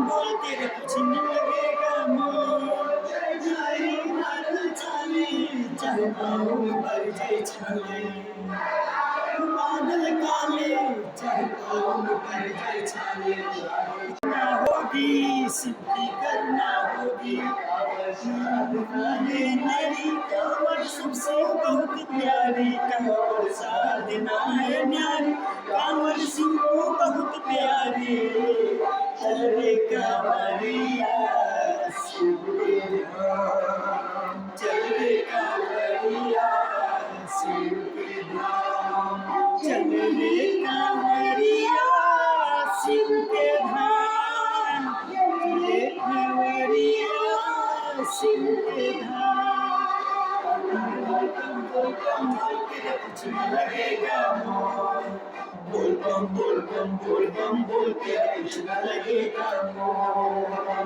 बोलते रे कुछ नहीं लगेगा मोर जाई मार चाले चाहे पाँव में भर जाए छाले बादल काले चाहे पाँव में भर जाए छाले ना होगी सिद्धि करना होगी मेरी कांवड़ सबसे बहुत प्यारी कांवड़ साधना है न्यारी कांवड़ सिंह को बहुत प्यारी चल रे कांवरिया शिव के धाम चल रे कांवरिया शिव के धाम चल रे कांवरिया शिव के धाम ये कांवरिया शिव के धाम कुछ न लगेगा मोर बोल बम बोल बम बोल बम बोल के कुछ न लगेगा मोर